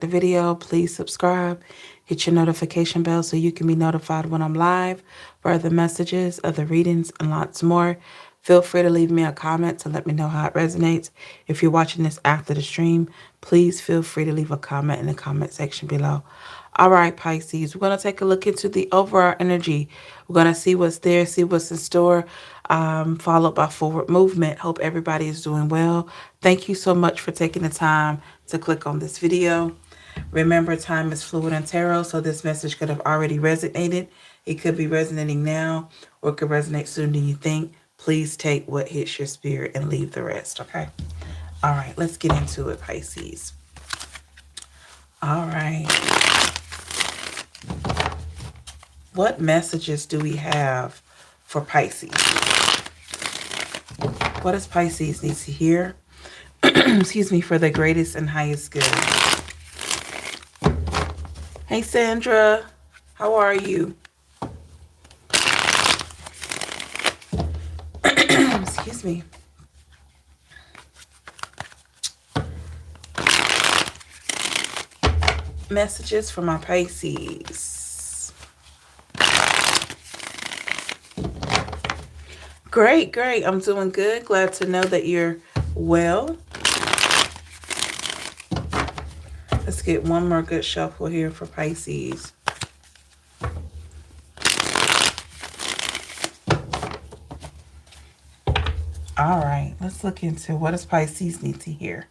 the video, please subscribe. Hit your notification bell so you can be notified when I'm live for other messages, other readings, and lots more. Feel free to leave me a comment to let me know how it resonates. If you're watching this after the stream, please feel free to leave a comment in the comment section below. All right, Pisces, we're going to take a look into the overall energy. We're going to see what's there, see what's in store, followed by forward movement. Hope everybody is doing well. Thank you so much for taking the time to click on this video. Remember, time is fluid in tarot, so this message could have already resonated. It could be resonating now, or it could resonate sooner than you think. Please take what hits your spirit and leave the rest, okay? All right, let's get into it, Pisces. All right. What messages do we have for Pisces? What does Pisces need to hear? Excuse me, for the greatest and highest good. Hey, Sandra. How are you? Excuse me. Messages for my Pisces. Great, great. I'm doing good. Glad to know that you're well. Let's get one more good shuffle here for Pisces. All right, let's look into what does Pisces need to hear.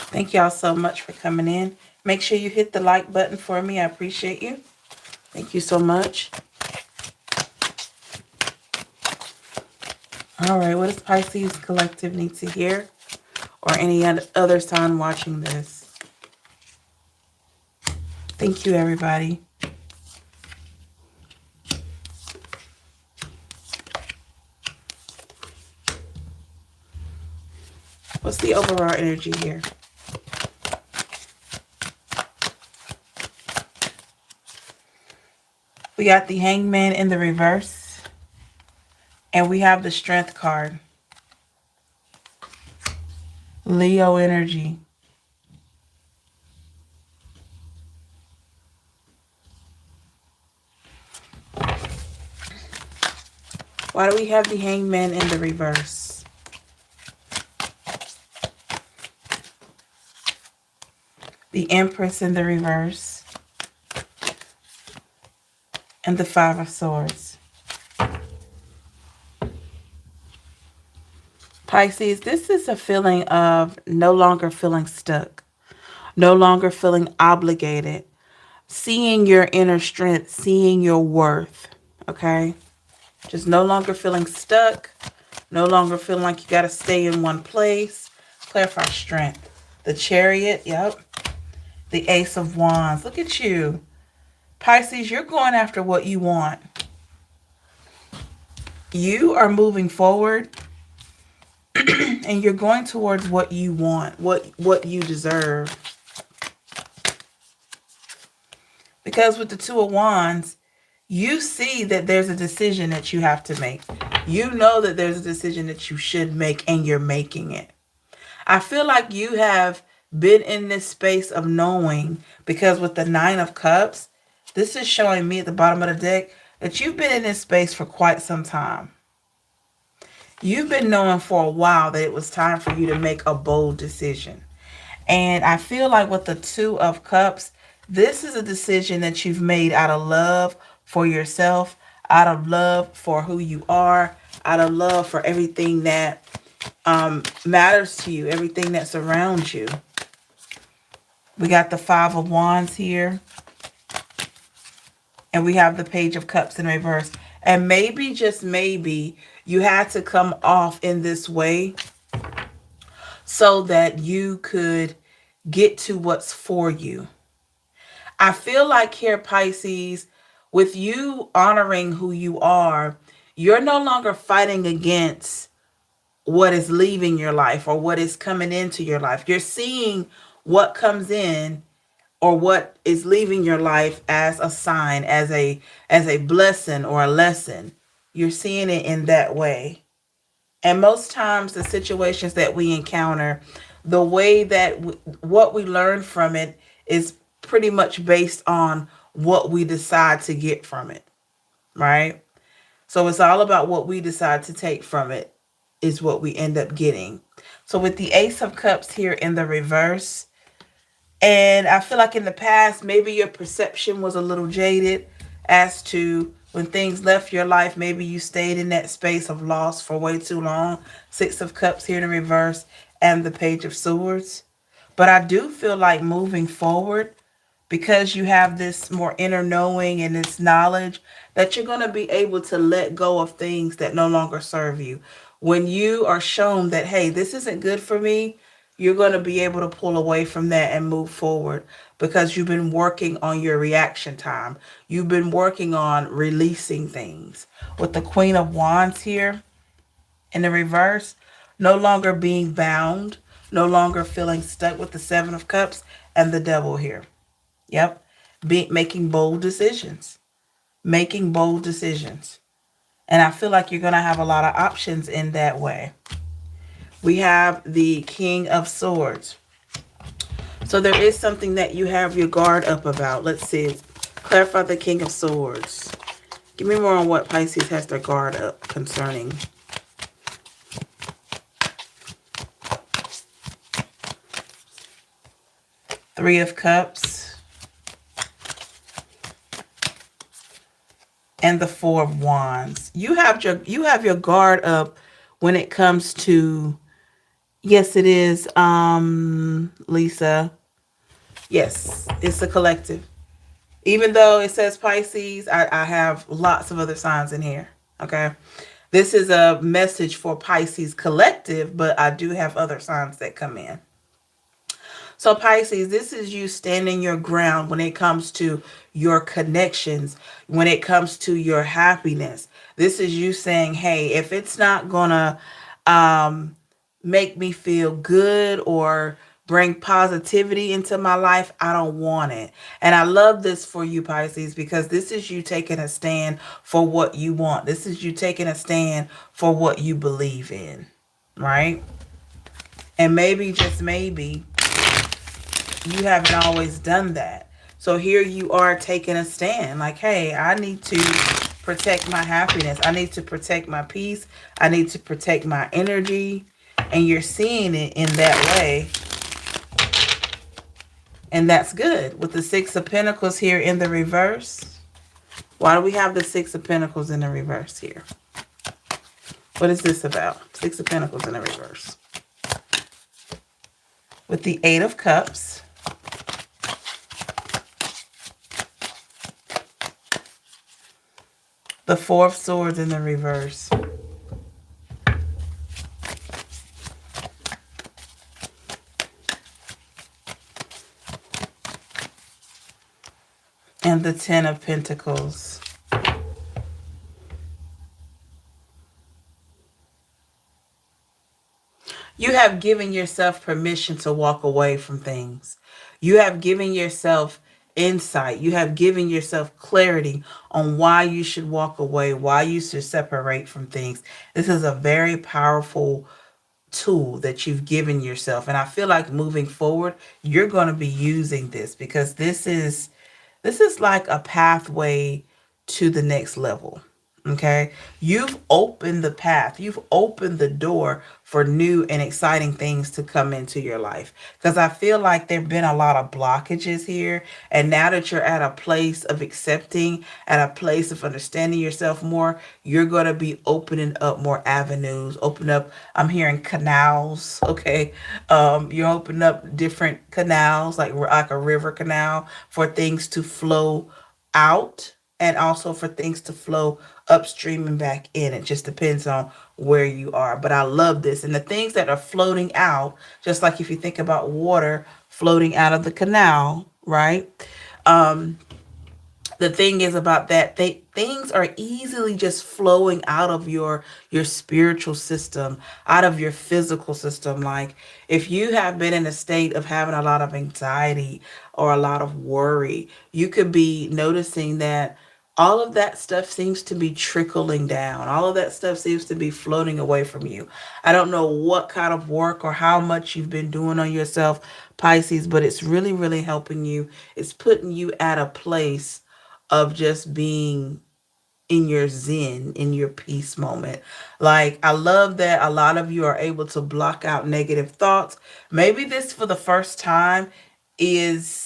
Thank y'all so much for coming in. Make sure you hit the like button for me. I appreciate you. Thank you so much. All right, what does Pisces Collective need to hear? Or any other sign watching this? Thank you, everybody. What's the overall energy here? We got the Hangman in the reverse. And we have the Strength card. Leo energy. Why do we have the Hangman in the reverse? The Empress in the reverse. And the Five of Swords. Pisces, this is a feeling of no longer feeling stuck. No longer feeling obligated. Seeing your inner strength. Seeing your worth. Okay? Just no longer feeling stuck. No longer feeling like you got to stay in one place. Clarify strength. The Chariot. Yep. The Ace of Wands. Look at you. Pisces, you're going after what you want. You are moving forward. And you're going towards what you want. What you deserve. Because with the Two of Wands, you see that there's a decision that you have to make. You know that there's a decision that you should make, and you're making it. I feel like you have been in this space of knowing, because with the Nine of Cups, this is showing me at the bottom of the deck that you've been in this space for quite some time. You've been knowing for a while that it was time for you to make a bold decision. And I feel like with the Two of Cups, this is a decision that you've made out of love for yourself, out of love for who you are, out of love for everything that matters to you, everything that surrounds you. We got the Five of Wands here. And we have the Page of Cups in reverse. And maybe, just maybe, you had to come off in this way so that you could get to what's for you. I feel like here, Pisces, with you honoring who you are, you're no longer fighting against what is leaving your life or what is coming into your life. You're seeing what comes in or what is leaving your life as a sign, as a blessing or a lesson. You're seeing it in that way. And most times the situations that we encounter, the way that what we learn from it is pretty much based on what we decide to get from it, right? So it's all about what we decide to take from it is what we end up getting. So with the Ace of Cups here in the reverse, and I feel like in the past, maybe your perception was a little jaded as to when things left your life. Maybe you stayed in that space of loss for way too long. Six of Cups here in reverse and the Page of Swords. But I do feel like moving forward, because you have this more inner knowing and this knowledge, that you're going to be able to let go of things that no longer serve you. When you are shown that, hey, this isn't good for me, you're going to be able to pull away from that and move forward because you've been working on your reaction time. You've been working on releasing things. With the Queen of Wands here in the reverse, no longer being bound, no longer feeling stuck with the Seven of Cups and the Devil here. Yep. Making bold decisions. Making bold decisions. And I feel like you're going to have a lot of options in that way. We have the King of Swords. So there is something that you have your guard up about. Let's see. Clarify the King of Swords. Give me more on what Pisces has their guard up concerning. Three of Cups. And the Four of Wands. You have your guard up when it comes to, yes, it is, Lisa. Yes, it's a collective. Even though it says Pisces, I have lots of other signs in here. Okay. This is a message for Pisces collective, but I do have other signs that come in. So Pisces, this is you standing your ground when it comes to your connections, when it comes to your happiness. This is you saying, hey, if it's not gonna make me feel good or bring positivity into my life, I don't want it. And I love this for you, Pisces, because this is you taking a stand for what you want. This is you taking a stand for what you believe in, right? And maybe, just maybe, you haven't always done that. So here you are taking a stand like, hey, I need to protect my happiness. I need to protect my peace. I need to protect my energy. And you're seeing it in that way. And that's good. With the Six of Pentacles here in the reverse. Why do we have the Six of Pentacles in the reverse here? What is this about? Six of Pentacles in the reverse. With the Eight of Cups. The Four of Swords in the reverse. And the Ten of Pentacles. You have given yourself permission to walk away from things. You have given yourself insight. You have given yourself clarity on why you should walk away, why you should separate from things. This is a very powerful tool that you've given yourself. And I feel like moving forward, you're going to be using this because this is like a pathway to the next level. Okay. You've opened the path. You've opened the door for new and exciting things to come into your life. Because I feel like there've been a lot of blockages here. And now that you're at a place of accepting, at a place of understanding yourself more, you're going to be opening up more avenues. Open up, I'm hearing canals. Okay. You're opening up different canals, like a river canal, for things to flow out and also for things to flow upstream and back in. It just depends on where you are. But I love this. And the things that are floating out, just like if you think about water floating out of the canal, right? The thing is about that, things are easily just flowing out of your spiritual system, out of your physical system. Like if you have been in a state of having a lot of anxiety or a lot of worry, you could be noticing that all of that stuff seems to be trickling down. All of that stuff seems to be floating away from you. I don't know what kind of work or how much you've been doing on yourself, Pisces, but it's really, really helping you. It's putting you at a place of just being in your zen, in your peace moment. Like, I love that a lot of you are able to block out negative thoughts. Maybe this, for the first time, is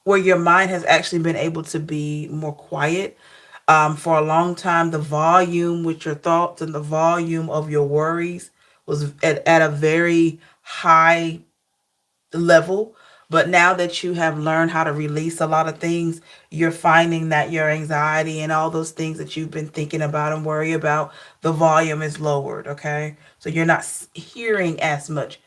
where your mind has actually been able to be more quiet. For a long time, the volume with your thoughts and the volume of your worries was at a very high level. But now that you have learned how to release a lot of things, you're finding that your anxiety and all those things that you've been thinking about and worry about, the volume is lowered. Okay. So you're not hearing as much.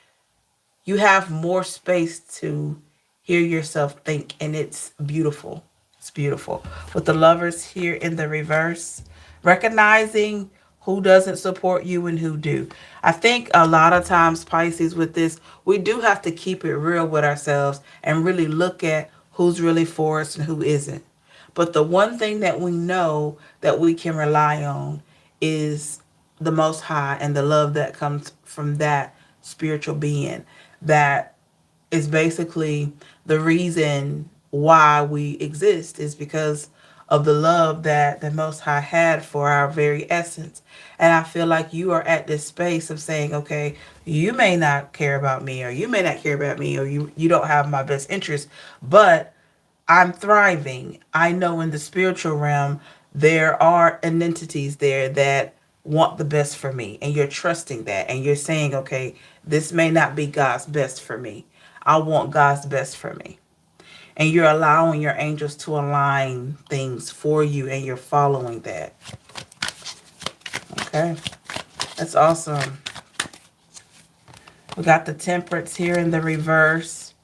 You have more space to hear yourself think, and it's beautiful. It's beautiful. With the lovers here in the reverse, recognizing who doesn't support you and who do. I think a lot of times, Pisces, with this, we do have to keep it real with ourselves and really look at who's really for us and who isn't. But the one thing that we know that we can rely on is the Most High and the love that comes from that spiritual being that is basically the reason why we exist, is because of the love that the Most High had for our very essence. And I feel like you are at this space of saying, okay, you may not care about me, or you may not care about me, or you don't have my best interest, but I'm thriving. I know in the spiritual realm, there are entities there that want the best for me. And you're trusting that. And you're saying, okay, this may not be God's best for me. I want God's best for me. And you're allowing your angels to align things for you, and you're following that. Okay. That's awesome. We got the Temperance here in the reverse.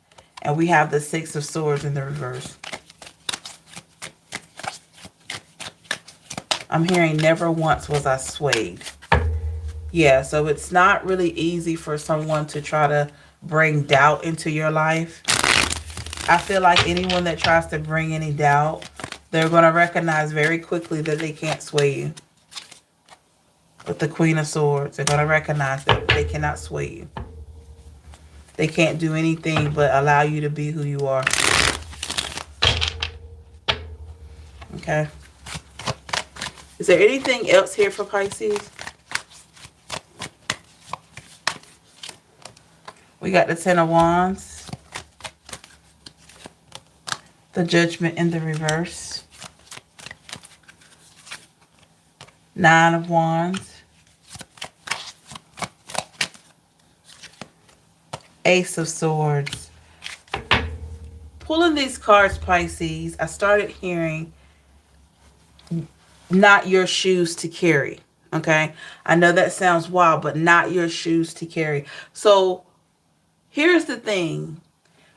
And we have the Six of Swords in the reverse. I'm hearing never once was I swayed. Yeah, so it's not really easy for someone to try to bring doubt into your life. I feel like anyone that tries to bring any doubt, they're going to recognize very quickly that they can't sway you. With the Queen of Swords, they're going to recognize that they cannot sway you. They can't do anything but allow you to be who you are. Okay. Is there anything else here for Pisces? We got the Ten of Wands. The Judgment in the reverse. Nine of Wands. Ace of Swords. Pulling these cards, Pisces, I started hearing not your shoes to carry. Okay? I know that sounds wild, but not your shoes to carry. So here's the thing.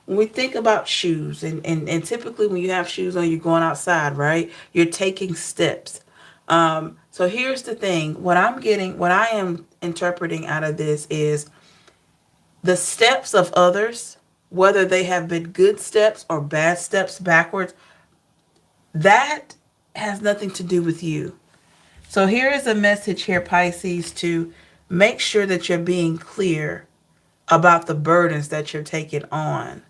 When we think about shoes, and typically when you have shoes on, you're going outside, right? You're taking steps. So here's the thing. What I am interpreting out of this is the steps of others, whether they have been good steps or bad steps backwards, that has nothing to do with you. So here is a message here, Pisces, to make sure that you're being clear about the burdens that you're taking on.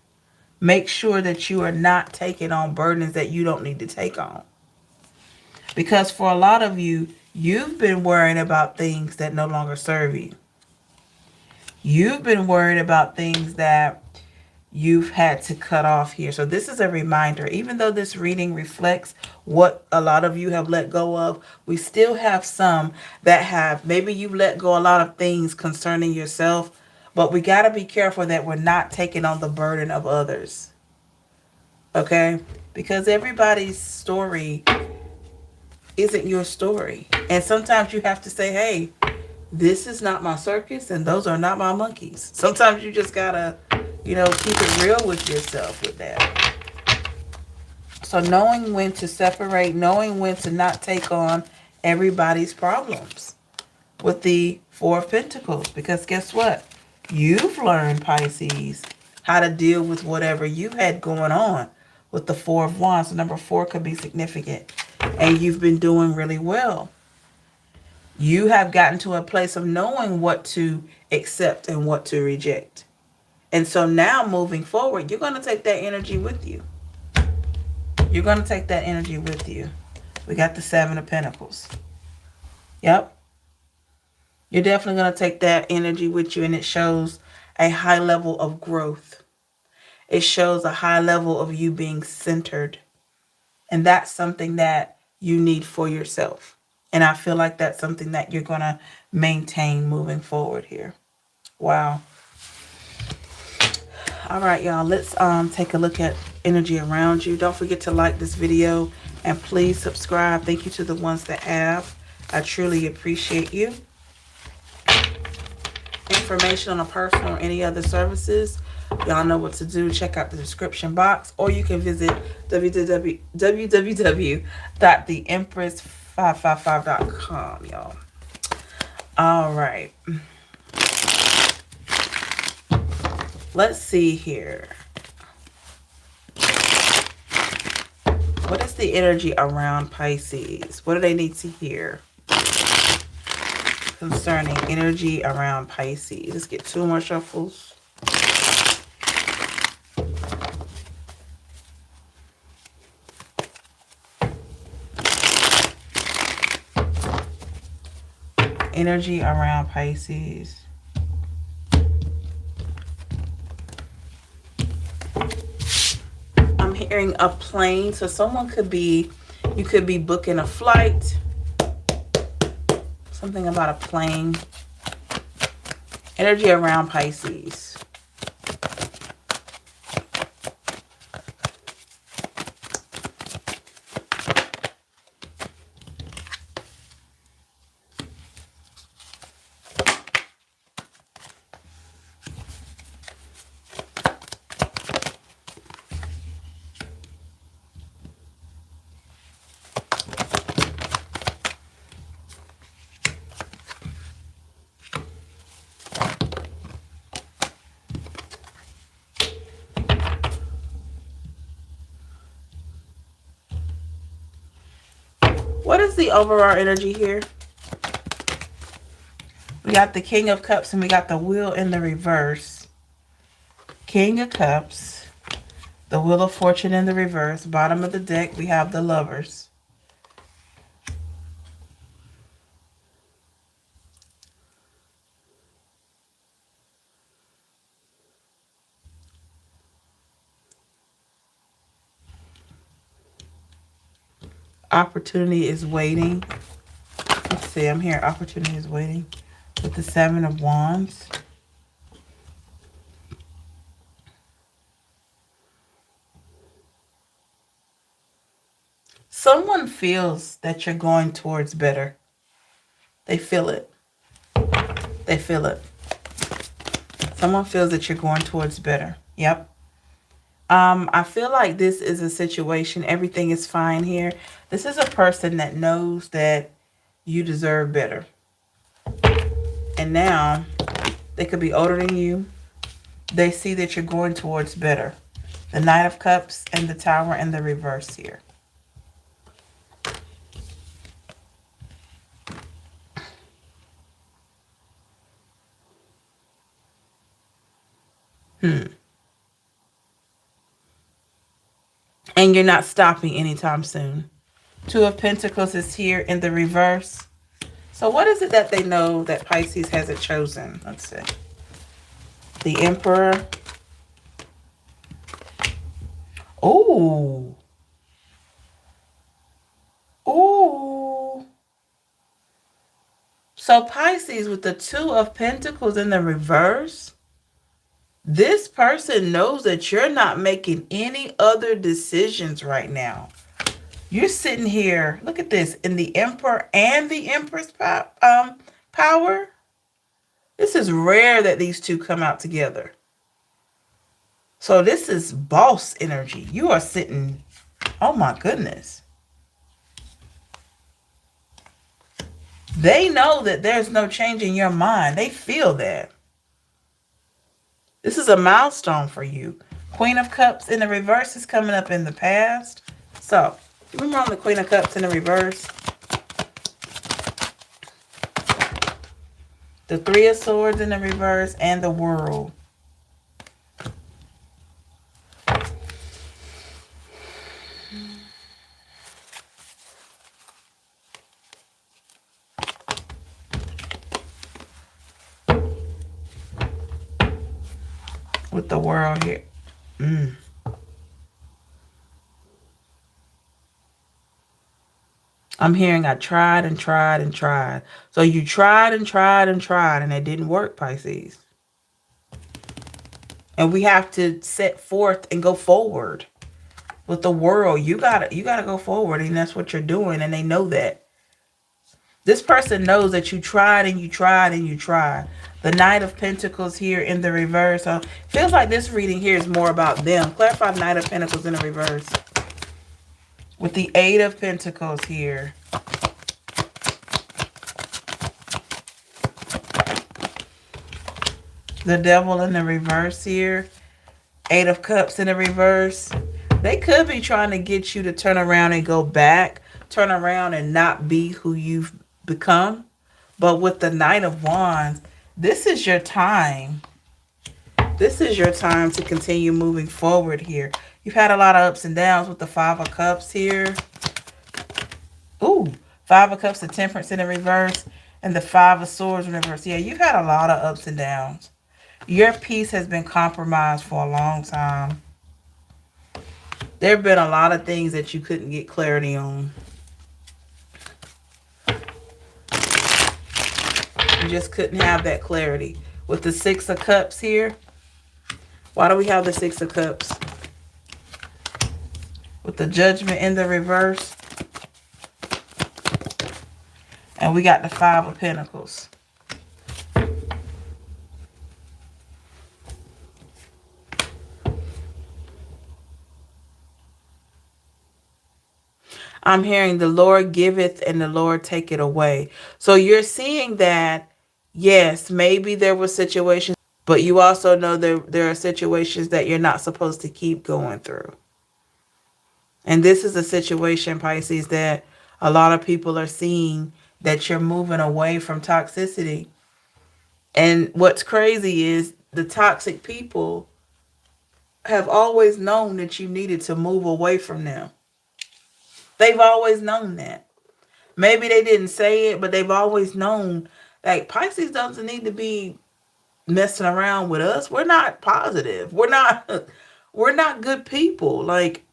Make sure that you are not taking on burdens that you don't need to take on. Because for a lot of you, you've been worrying about things that no longer serve you. You've been worried about things that you've had to cut off here. So this is a reminder, even though this reading reflects what a lot of you have let go of, we still have some that have, maybe you let go a lot of things concerning yourself, but we got to be careful that we're not taking on the burden of others. Okay? Because everybody's story isn't your story. And sometimes you have to say, hey, this is not my circus and those are not my monkeys. Sometimes you just gotta, keep it real with yourself with that. So knowing when to separate, knowing when to not take on everybody's problems with the Four of Pentacles. Because guess what? You've learned, Pisces, how to deal with whatever you had going on with the Four of Wands. So number 4 could be significant. And you've been doing really well. You have gotten to a place of knowing what to accept and what to reject. And so now moving forward, you're going to take that energy with you. You're going to take that energy with you. We got the 7 of Pentacles. Yep. You're definitely going to take that energy with you, and it shows a high level of growth. It shows a high level of you being centered. And that's something that you need for yourself. And I feel like that's something that you're going to maintain moving forward here. Wow. All right, y'all. Let's take a look at energy around you. Don't forget to like this video and please subscribe. Thank you to the ones that have. I truly appreciate you. Information on a personal or any other services, y'all know what to do. Check out the description box, or you can visit www.theempress555.com, y'all. All right. Let's see here. What is the energy around Pisces? What do they need to hear concerning energy around Pisces? Let's get 2 more shuffles. Energy around Pisces. I'm hearing a plane. So someone could be, you could be booking a flight. Something about a plane. Energy around Pisces. What is the overall energy here? We got the King of Cups and we got the Wheel in the reverse. King of Cups, the Wheel of Fortune in the reverse. Bottom of the deck, we have the Lovers. Opportunity is waiting. Let's see, I'm here. Opportunity is waiting with the 7 of Wands. Someone feels that you're going towards better. They feel it. They feel it. Someone feels that you're going towards better. Yep. I feel like this is a situation. Everything is fine here. This is a person that knows that you deserve better. And now they could be older than you. They see that you're going towards better. The Knight of Cups and the Tower in the reverse here. And you're not stopping anytime soon. 2 of Pentacles is here in the reverse. So what is it that they know that Pisces hasn't chosen? Let's see. The Emperor. Oh. Oh. So Pisces with the 2 of Pentacles in the reverse. This person knows that you're not making any other decisions right now. You're sitting here, look at this, in the Emperor and the Empress power. This is rare that these two come out together. So this is boss energy. You are sitting Oh my goodness. They know that there's no change in your mind. They feel that. This is a milestone for you. Queen of Cups in the reverse is coming up in the past. So, remember on the Queen of Cups in the reverse? The Three of Swords in the reverse and the World. With the World here. I'm hearing I tried and tried and tried. So you tried and tried and tried and it didn't work, Pisces. And we have to set forth and go forward with the World. You gotta go forward, and that's what you're doing, and they know that. This person knows that you tried and you tried and you tried. The Knight of Pentacles here in the reverse. So it feels like this reading here is more about them. Clarify Knight of Pentacles in the reverse. With the Eight of Pentacles here. The Devil in the reverse here. Eight of Cups in the reverse. They could be trying to get you to turn around and go back. Turn around and not be who you've become. But with the Knight of Wands, this is your time. This is your time to continue moving forward here. You've had a lot of ups and downs with the Five of Cups here. Ooh, Five of Cups, the Temperance in the reverse, and the Five of Swords in reverse. Yeah, you've had a lot of ups and downs. Your peace has been compromised for a long time. There have been a lot of things that you couldn't get clarity on. You just couldn't have that clarity. With the Six of Cups here. Why do we have the Six of Cups? With the Judgment in the reverse. And we got the Five of Pentacles. I'm hearing the Lord giveth and the Lord taketh away. So you're seeing that, yes, maybe there were situations, but you also know there are situations that you're not supposed to keep going through. And this is a situation, Pisces, that a lot of people are seeing, that you're moving away from toxicity. And what's crazy is the toxic people have always known that you needed to move away from them. They've always known that. Maybe they didn't say it, but they've always known, like, Pisces doesn't need to be messing around with us. We're not positive. We're not good people. Like,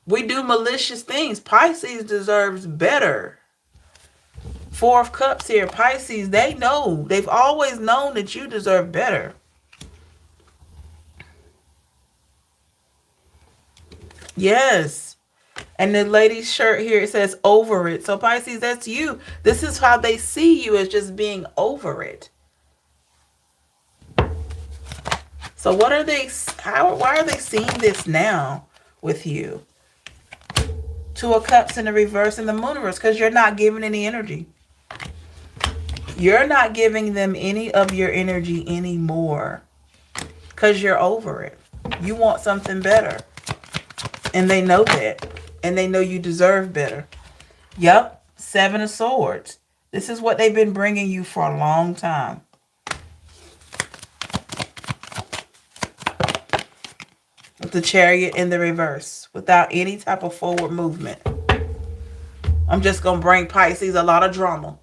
we do malicious things. Pisces deserves better. Four of Cups here. Pisces, they know. They've always known that you deserve better. Yes. And the lady's shirt here, it says over it. So Pisces, that's you. This is how they see you, as just being over it. So what are they, why are they seeing this now with you? Two of Cups in the reverse and the Moon reverse, because you're not giving any energy. You're not giving them any of your energy anymore, because you're over it. You want something better. And they know that. And they know you deserve better. Yep. Seven of Swords. This is what they've been bringing you for a long time. With the Chariot in the reverse. Without any type of forward movement. I'm just going to bring Pisces a lot of drama.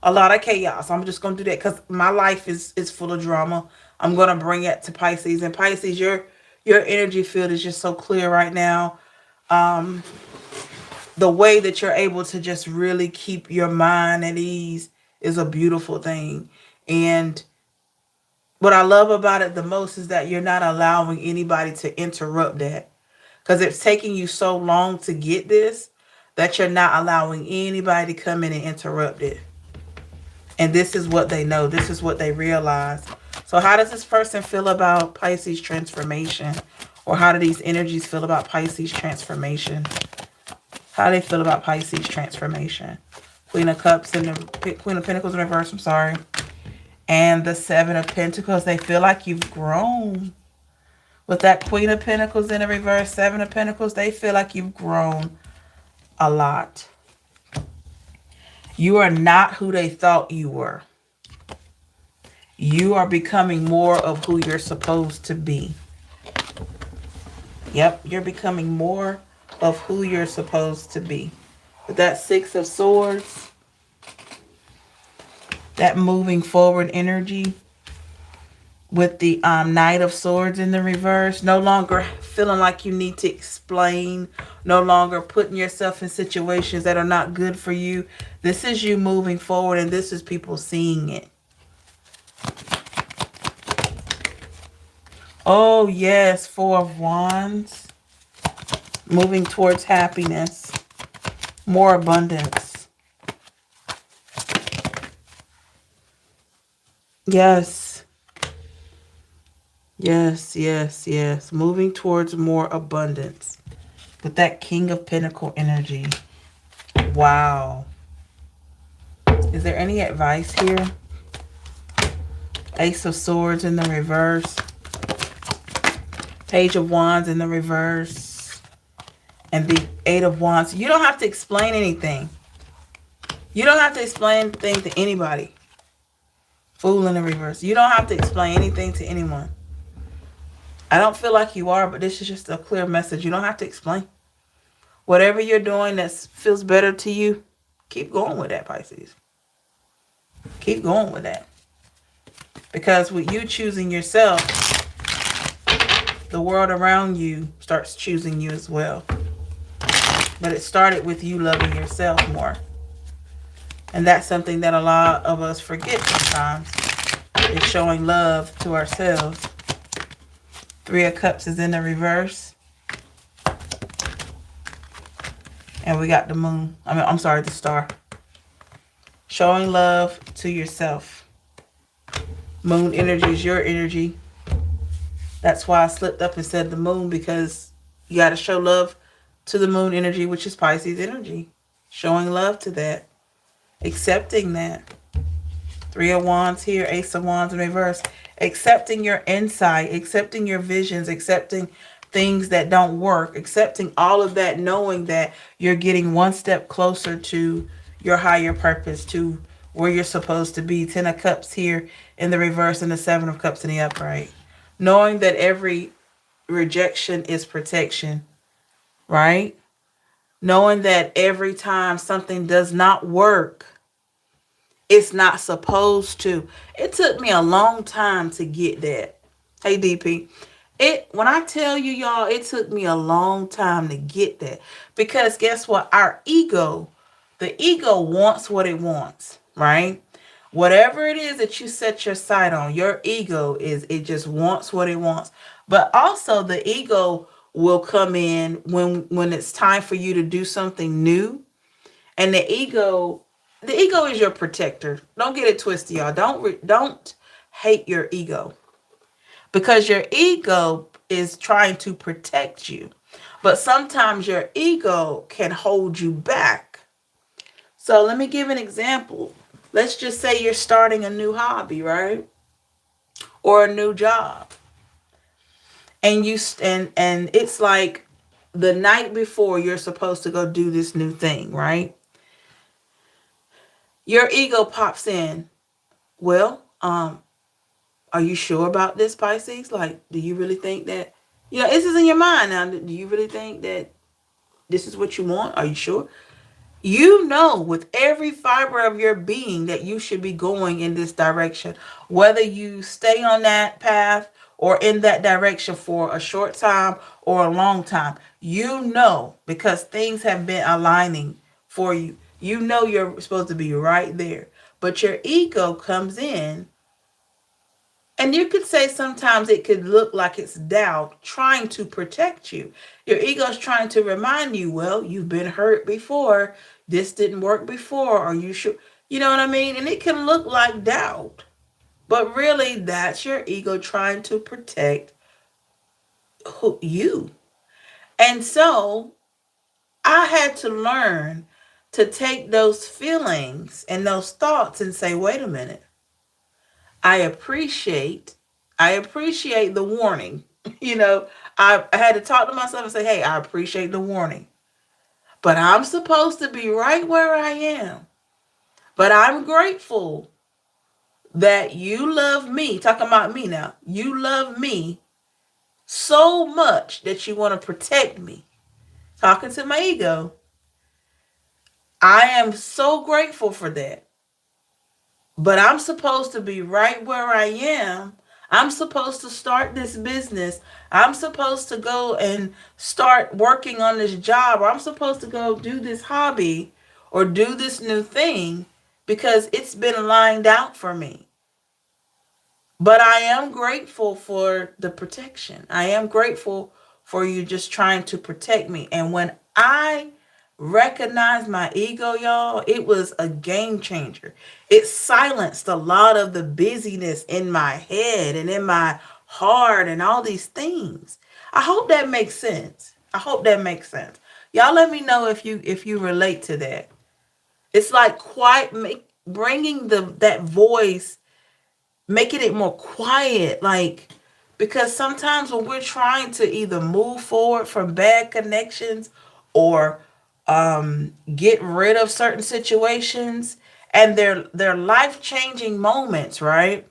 A lot of chaos. I'm just going to do that because my life is full of drama. I'm going to bring it to Pisces. And Pisces, your energy field is just so clear right now. The way that you're able to just really keep your mind at ease is a beautiful thing. And what I love about it the most is that you're not allowing anybody to interrupt that. Because it's taking you so long to get this that you're not allowing anybody to come in and interrupt it. And this is what they know. This is what they realize. So how does this person feel about Pisces transformation? Or how do these energies feel about Pisces transformation? How they feel about Pisces transformation. Queen of Cups and the Queen of Pentacles in reverse, I'm sorry. And the Seven of Pentacles. They feel like you've grown. With that Queen of Pentacles in the reverse, Seven of Pentacles, they feel like you've grown a lot. You are not who they thought you were. You are becoming more of who you're supposed to be. Yep, you're becoming more of who you're supposed to be. With that Six of Swords, that moving forward energy. With the Knight of Swords in the reverse, no longer feeling like you need to explain, no longer putting yourself in situations that are not good for you. This is you moving forward, and this is people seeing it. Oh, yes, Four of Wands. Moving towards happiness. More abundance. Yes. Yes, yes, yes. Moving towards more abundance. With that King of Pentacle energy. Wow. Is there any advice here? Ace of Swords in the reverse. Page of Wands in the reverse. And the Eight of Wands. You don't have to explain anything. You don't have to explain anything to anybody. Fool in the reverse. You don't have to explain anything to anyone. I don't feel like you are, but this is just a clear message. You don't have to explain. Whatever you're doing that feels better to you, keep going with that, Pisces. Keep going with that. Because with you choosing yourself, the world around you starts choosing you as well. But it started with you loving yourself more. And that's something that a lot of us forget sometimes, is showing love to ourselves. Three of Cups is in the reverse. And we got the moon. I'm sorry, the star. Showing love to yourself. Moon energy is your energy. That's why I slipped up and said the moon, because you got to show love to the moon energy, which is Pisces energy. Showing love to that. Accepting that. Three of Wands here, Ace of Wands in reverse. Accepting your insight, accepting your visions, accepting things that don't work, accepting all of that, knowing that you're getting one step closer to your higher purpose, to where you're supposed to be. Ten of Cups here in the reverse and the Seven of Cups in the upright. Knowing that every rejection is protection, right? Knowing that every time something does not work, it's not supposed to. It took me a long time to get that. Hey, DP. When I tell you, y'all, it took me a long time to get that. Because guess what? Our ego, the ego wants what it wants, right? Whatever it is that you set your sight on, your ego it just wants what it wants. But also the ego will come in when it's time for you to do something new. And the ego is your protector. Don't get it twisted, y'all. Don't hate your ego. Because your ego is trying to protect you. But sometimes your ego can hold you back. So let me give an example. Let's just say you're starting a new hobby, right? Or a new job. And it's like the night before you're supposed to go do this new thing, right? Your ego pops in. Well, are you sure about this, Pisces? Like, do you really think that, this is in your mind now. Do you really think that this is what you want? Are you sure? You know with every fiber of your being that you should be going in this direction. Whether you stay on that path or in that direction for a short time or a long time. You know, because things have been aligning for you. You know you're supposed to be right there. But your ego comes in. And you could say sometimes it could look like it's doubt trying to protect you. Your ego is trying to remind you, well, you've been hurt before. This didn't work before. Are you sure? You know what I mean? And it can look like doubt. But really, that's your ego trying to protect you. And so, I had to learn to take those feelings and those thoughts and say, wait a minute. I appreciate I appreciate the warning. You know, I had to talk to myself and say, hey, I appreciate the warning. But I'm supposed to be right where I am. But I'm grateful that you love me. Talking about me now. You love me so much that you want to protect me. Talking to my ego. I am so grateful for that. But I'm supposed to be right where I am. I'm supposed to start this business. I'm supposed to go and start working on this job. Or I'm supposed to go do this hobby or do this new thing because it's been lined out for me. But I am grateful for the protection. I am grateful for you just trying to protect me. And when I recognized my ego, y'all, it was a game changer. It silenced a lot of the busyness in my head and in my heart and all these things. I hope that makes sense. I hope that makes sense. Y'all let me know if you relate to that. It's like bringing that voice, making it more quiet, like, because sometimes when we're trying to either move forward from bad connections or get rid of certain situations, and they're life-changing moments, right?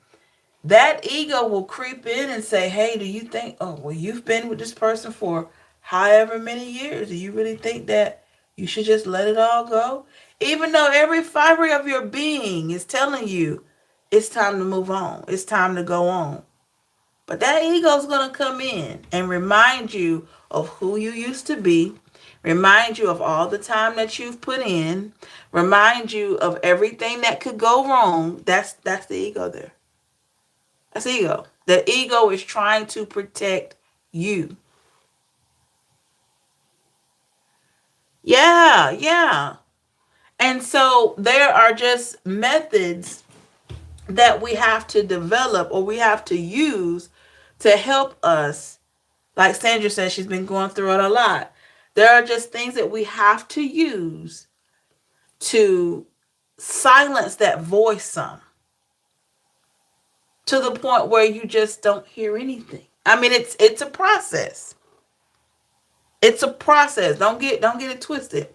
That ego will creep in and say, hey, do you think, oh, well, you've been with this person for however many years, do you really think that you should just let it all go? Even though every fiber of your being is telling you it's time to move on, it's time to go on. But that ego is going to come in and remind you of who you used to be, remind you of all the time that you've put in, remind you of everything that could go wrong. That's the ego there. That's ego. The ego is trying to protect you. Yeah, yeah. And so there are just methods that we have to develop or we have to use to help us. Like Sandra says, she's been going through it a lot. There are just things that we have to use to silence that voice some, to the point where you just don't hear anything. I mean, it's a process. It's a process. Don't get it twisted.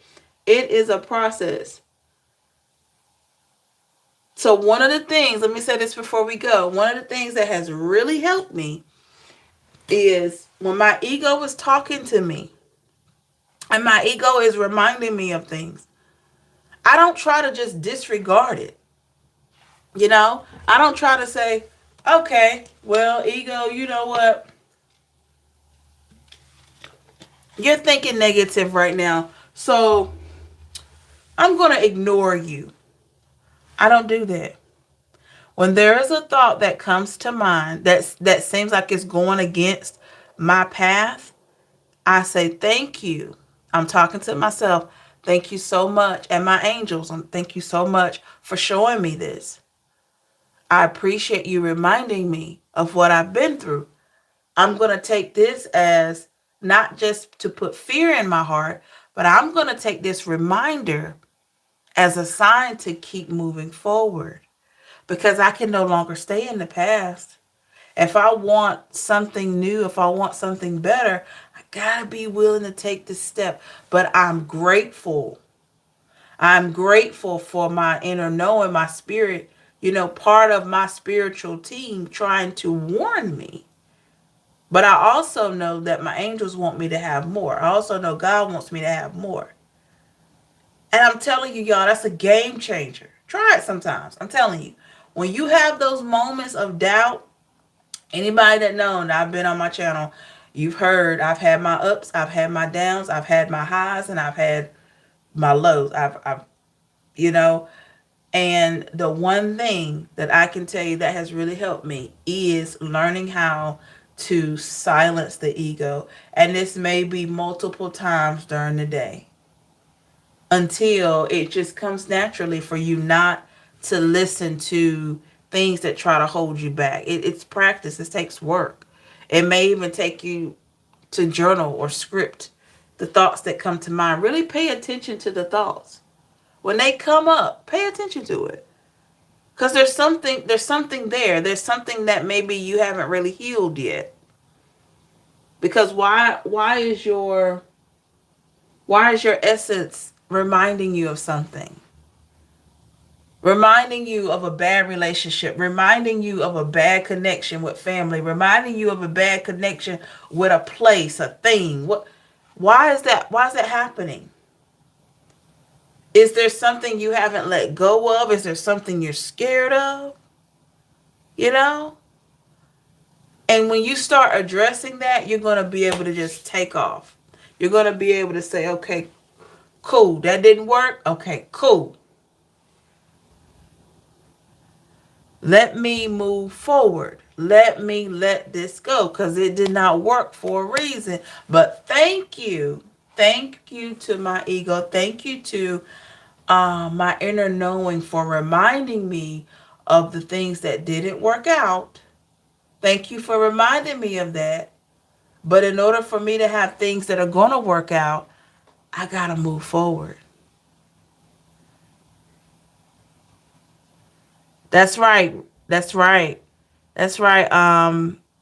It is a process. So one of the things, let me say this before we go. One of the things that has really helped me is when my ego was talking to me and my ego is reminding me of things, I don't try to just disregard it. I don't try to say, okay, well, ego, you know what? You're thinking negative right now. So I'm going to ignore you. I don't do that. When there is a thought that comes to mind that seems like it's going against my path, I say, thank you. I'm talking to myself. Thank you so much. And my angels, thank you so much for showing me this. I appreciate you reminding me of what I've been through. I'm going to take this as not just to put fear in my heart, but I'm going to take this reminder as a sign to keep moving forward because I can no longer stay in the past. If I want something new, if I want something better, I got to be willing to take this step. But I'm grateful. I'm grateful for my inner knowing, my spirit, part of my spiritual team trying to warn me. But I also know that my angels want me to have more. I also know God wants me to have more. And I'm telling you, y'all, that's a game changer. Try it sometimes. I'm telling you. When you have those moments of doubt, anybody that knows, I've been on my channel, you've heard I've had my ups, I've had my downs, I've had my highs, and I've had my lows. I've you know, and the one thing that I can tell you that has really helped me is learning how to silence the ego. And this may be multiple times during the day until it just comes naturally for you not to listen to things that try to hold you back. It's practice. It takes work. It may even take you to journal or script the thoughts that come to mind. Really pay attention to the thoughts. When they come up, pay attention to it. Because there's something there. There's something that maybe you haven't really healed yet. Because why is your essence reminding you of something? Reminding you of a bad relationship, reminding you of a bad connection with family, reminding you of a bad connection with a place, a thing. Why is that happening? Is there something you haven't let go of? Is there something you're scared of? You know? And when you start addressing that, you're going to be able to just take off. You're going to be able to say, okay, cool, that didn't work. Okay, cool. Let me move forward. Let me let this go because it did not work for a reason. But thank you. Thank you to my ego. Thank you to my inner knowing for reminding me of the things that didn't work out. Thank you for reminding me of that. But in order for me to have things that are going to work out, I got to move forward. That's right. That's right. That's right.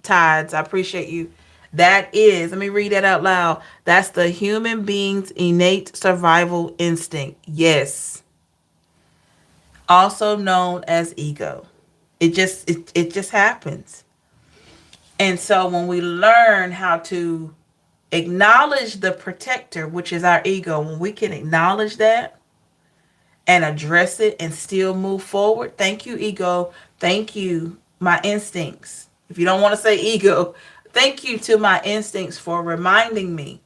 Tides, I appreciate you. That is, let me read that out loud. That's the human being's innate survival instinct. Yes. Also known as ego. It just happens. And so when we learn how to acknowledge the protector, which is our ego, when we can acknowledge that and address it and still move forward. Thank you, ego. Thank you, my instincts. If you don't want to say ego, thank you to my instincts for reminding me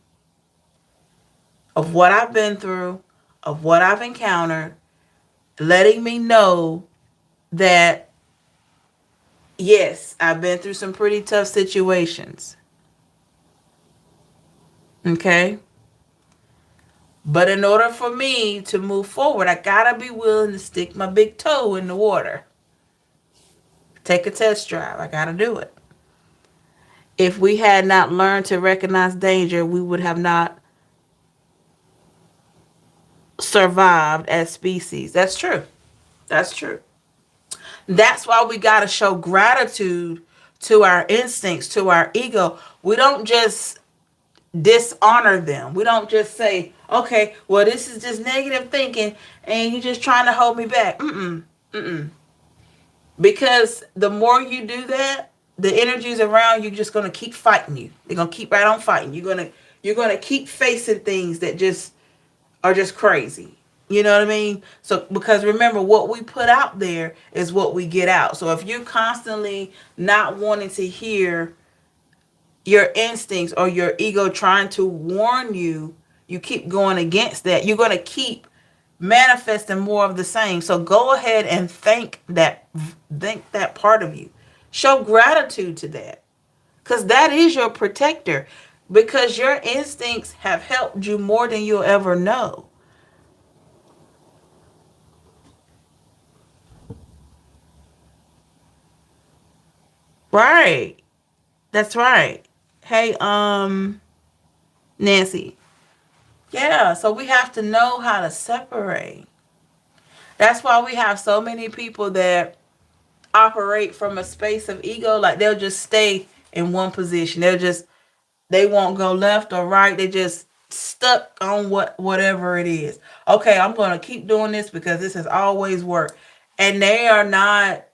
of what I've been through, of what I've encountered, letting me know that, yes, I've been through some pretty tough situations. Okay? But in order for me to move forward, I gotta be willing to stick my big toe in the water. Take a test drive. I gotta do it. If we had not learned to recognize danger, we would have not survived as species. That's true. That's true. That's why we gotta show gratitude to our instincts, to our ego. We don't just dishonor them. We don't just say, okay, well, this is just negative thinking and you're just trying to hold me back. Mm-mm. Mm-mm. Because the more you do that, the energies around you just gonna keep fighting you. They're gonna keep right on fighting. You're gonna keep facing things that just are just crazy. You know what I mean? So because remember, what we put out there is what we get out. So if you're constantly not wanting to hear your instincts or your ego trying to warn you, you keep going against that, you're going to keep manifesting more of the same. So go ahead and thank that part of you. Show gratitude to that, because that is your protector, because your instincts have helped you more than you'll ever know. Right. That's right. Hey, Nancy. Yeah, so we have to know how to separate. That's why we have so many people that operate from a space of ego. Like they'll just stay in one position. They won't go left or right. They just stuck on whatever it is. Okay, I'm gonna keep doing this because this has always worked. And they're not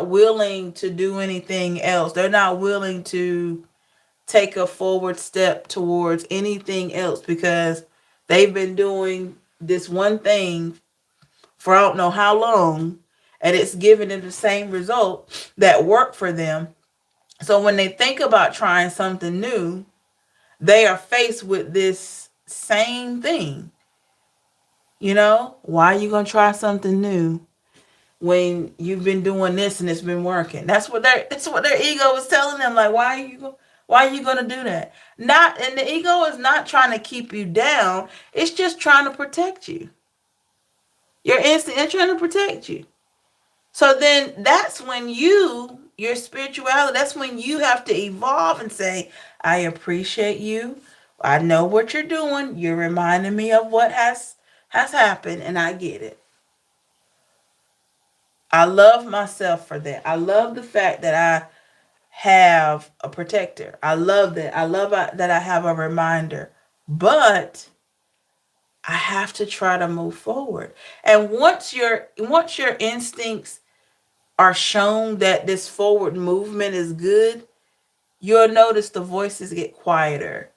willing to do anything else. They're not willing to take a forward step towards anything else because they've been doing this one thing for I don't know how long, and it's giving them the same result that worked for them. So when they think about trying something new, they are faced with this same thing. Why are you going to try something new when you've been doing this and it's been working? That's what their ego is telling them. Like, why are you going to do that? And the ego is not trying to keep you down. It's just trying to protect you. Your instinct is trying to protect you. So then that's when your spirituality. That's when you have to evolve and say, I appreciate you. I know what you're doing. You're reminding me of what has happened, and I get it. I love myself for that. I love the fact that I have a protector. I love that. I love that I have a reminder. But I have to try to move forward. And once your instincts are shown that this forward movement is good, you'll notice the voices get quieter.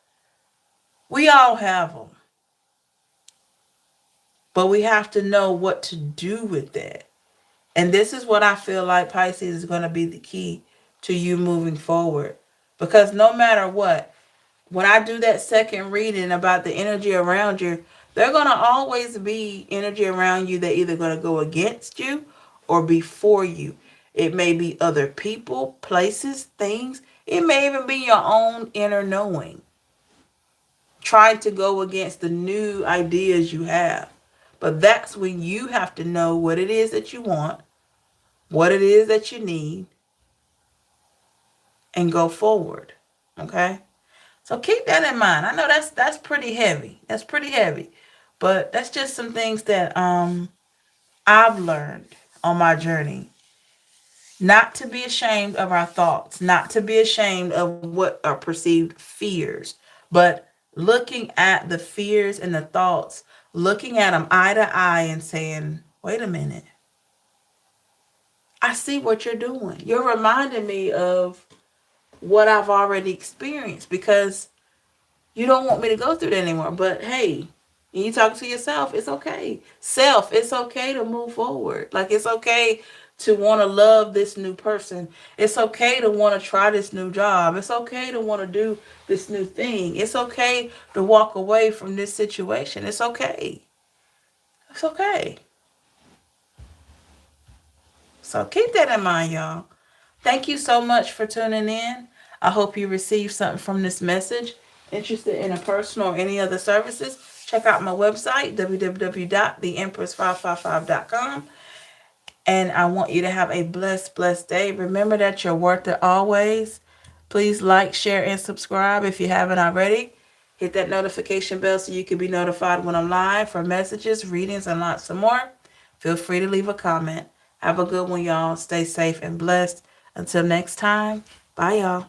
We all have them, but we have to know what to do with that. And this is what I feel like Pisces is going to be the key to you moving forward. Because no matter what, when I do that second reading about the energy around you, there going to always be energy around you that either going to go against you or be for you. It may be other people, places, things. It may even be your own inner knowing, trying to go against the new ideas you have. But that's when you have to know what it is that you want, what it is that you need, and go forward. Okay? So keep that in mind. I know that's pretty heavy. That's pretty heavy. But that's just some things that I've learned on my journey. Not to be ashamed of our thoughts, not to be ashamed of what are perceived fears, but looking at the fears and the thoughts, looking at them eye to eye and saying, wait a minute, I see what you're doing. You're reminding me of what I've already experienced because you don't want me to go through that anymore. But hey, you talk to yourself, it's okay. Self, it's okay to move forward. Like it's okay to want to love this new person. It's okay to want to try this new job. It's okay to want to do this new thing. It's okay to walk away from this situation. It's okay. It's okay. So keep that in mind, y'all. Thank you so much for tuning in. I hope you received something from this message. Interested in a personal or any other services, check out my website, www.theempress555.com. And I want you to have a blessed day. Remember that you're worth it always. Please like, share, and subscribe if you haven't already. Hit that notification bell so you can be notified when I'm live for messages, readings, and lots of more. Feel free to leave a comment. Have a good one, y'all. Stay safe and blessed. Until next time, bye, y'all.